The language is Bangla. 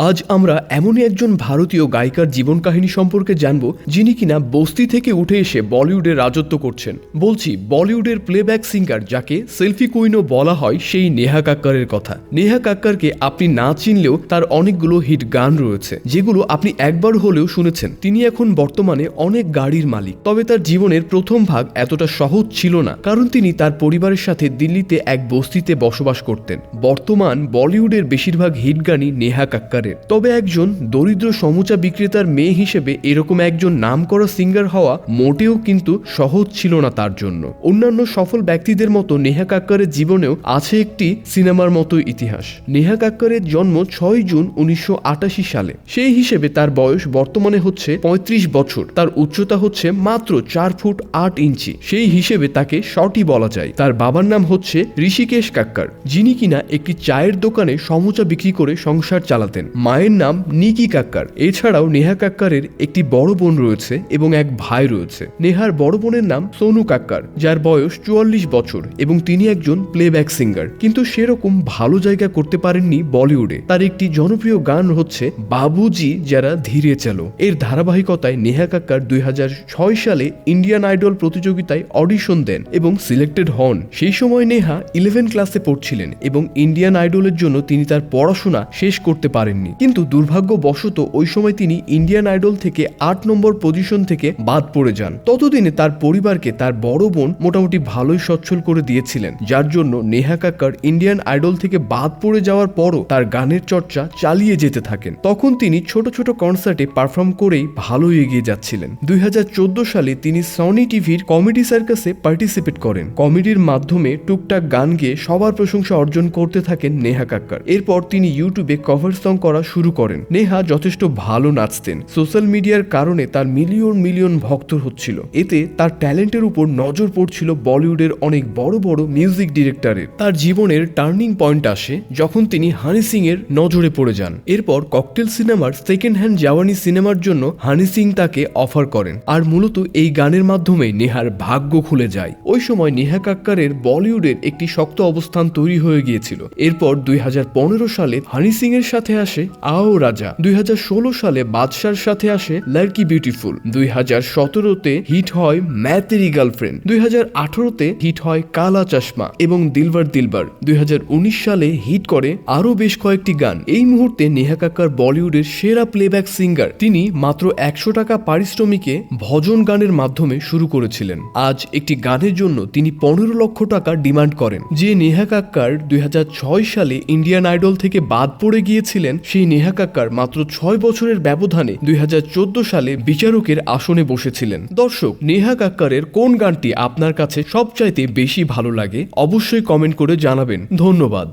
আজ আমরা এমনই একজন ভারতীয় গায়িকার জীবন কাহিনী সম্পর্কে জানব যিনি কিনা বস্তি থেকে উঠে এসে বলিউডে রাজত্ব করছেন। বলছি বলিউডের প্লেব্যাক সিঙ্গার যাকে সেলফি কুইনও বলা হয় সেই নেহা কাক্করের কথা। নেহা কাক্করকে আপনি না চিনলেও তার অনেকগুলো হিট গান রয়েছে যেগুলো আপনি একবার হলেও শুনেছেন। তিনি এখন বর্তমানে অনেক গাড়ির মালিক। তবে তার জীবনের প্রথম ভাগ এতটা সহজ ছিল না, কারণ তিনি তার পরিবারের সাথে দিল্লিতে এক বস্তিতে বসবাস করতেন। বর্তমান বলিউডের বেশিরভাগ হিট গানই নেহা কাক্কর। তবে একজন দরিদ্র সমুচা বিক্রেতার মেয়ে হিসেবে এরকম একজন নামকরা সিঙ্গার হওয়া মোটেও কিন্তু সহজ ছিল না তার জন্য। অন্যান্য সফল ব্যক্তিদের মতো নেহা কাক্করের জীবনেও আছে একটি সিনেমার মতো ইতিহাস। নেহা কাক্করের জন্ম 6 জুন 1988 সালে। সেই হিসেবে তার বয়স বর্তমানে হচ্ছে 35 বছর। তার উচ্চতা হচ্ছে মাত্র 4 ফুট 8 ইঞ্চি। সেই হিসেবে তাকে শর্টি বলা যায়। তার বাবার নাম হচ্ছে ঋষিকেশ কাক্কর, যিনি কিনা একটি চায়ের দোকানে সমুচা বিক্রি করে সংসার চালাতেন। মায়ের নাম নিকি কাক্কর। এছাড়াও নেহা কাক্করের একটি বড় বোন রয়েছে এবং এক ভাই রয়েছে। নেহার বড় বোনের নাম সোনু কাক্কর, যার বয়স 44 বছর এবং তিনি একজন প্লেব্যাক সিঙ্গার, কিন্তু সেরকম ভালো জায়গা করতে পারেননি বলিউডে। তার একটি জনপ্রিয় গান হচ্ছে বাবুজি যারা ধীরে চলো। এর ধারাবাহিকতায় নেহা কাক্কর 2006 সালে ইন্ডিয়ান আইডল প্রতিযোগিতায় অডিশন দেন এবং সিলেক্টেড হন। সেই সময় নেহা 11 ক্লাসে পড়ছিলেন এবং ইন্ডিয়ান আইডলের জন্য তিনি তার পড়াশোনা শেষ করতে পারেননি। কিন্তু দুর্ভাগ্যবশত ওই সময় তিনি ইন্ডিয়ান আইডল থেকে 8 নম্বর পজিশন থেকে বাদ পড়ে যান। ততদিনে তার পরিবারকে তার বড় বোন মোটামুটি ভালোই সচ্ছল করে দিয়েছিলেন, যার জন্য নেহা কাক্কর ইন্ডিয়ান আইডল থেকে বাদ পড়ে যাওয়ার পরও তার গানের চর্চা চালিয়ে যেতে থাকেন। তখন তিনি ছোট ছোট কনসার্টে পারফর্ম করেই ভালোই এগিয়ে যাচ্ছিলেন। 2014 সালে তিনি সনি টিভির কমেডি সার্কাসে পার্টিসিপেট করেন। কমেডির মাধ্যমে টুকটাক গান গেয়ে সবার প্রশংসা অর্জন করতে থাকেন নেহা কাক্কর। এরপর তিনি ইউটিউবে কভার সং করা শুরু করেন। নেহা যথেষ্ট ভালো নাচতেন। সোশ্যাল মিডিয়ার কারণে তার মিলিয়ন মিলিয়ন ভক্ত হচ্ছিল। এতে তার ট্যালেন্টের উপর নজর পড়ছিল বলিউডের অনেক বড় বড় মিউজিক ডিরেক্টরের। তার জীবনের টার্নিং পয়েন্ট আসে যখন তিনি হানি সিং এর নজরে পড়ে যান। এরপর ককটেল সিনেমার সেকেন্ড হ্যান্ড জাওয়ানি সিনেমার জন্য হানি সিং তাকে অফার করেন। আর মূলত এই গানের মাধ্যমে নেহার ভাগ্য খুলে যায়। ওই সময় নেহা কাক্করের বলিউডের একটি শক্ত অবস্থান তৈরি হয়ে গিয়েছিল। এরপর 2015 সালে হানি সিং এর সাথে আসে আও রাজা। 2016 সালে বাদশার সাথে আসে লড়কি বিউটিফুল। 2017-তে হিট হয় मैं तेरी গার্লফ্রেন্ড। 2018-তে হিট হয় কালা চশমা এবং দিলবার দিলবার। 2019 সালে হিট করে আরো বেশ কয়েকটি গান। এই মুহূর্তে নেহা কাক্কর বলিউডের সেরা প্লেব্যাক সিঙ্গার। তিনি মাত্র 100 টাকা পারিশ্রমিকে ভজন গানের মাধ্যমে শুরু করেছিলেন। আজ একটি গানের জন্য তিনি 15 লক্ষ টাকা ডিমান্ড করেন। যে নেহা কাক্কর 2006 সালে ইন্ডিয়ান আইডল থেকে বাদ পড়ে গিয়েছিলেন, সেই নেহা কাক্কর মাত্র 6 বছরের ব্যবধানে 2014 সালে বিচারকের আসনে বসেছিলেন। দর্শক, নেহা কাক্করের কোন গানটি আপনার কাছে সবচাইতে বেশি ভালো লাগে অবশ্যই কমেন্ট করে জানাবেন। ধন্যবাদ।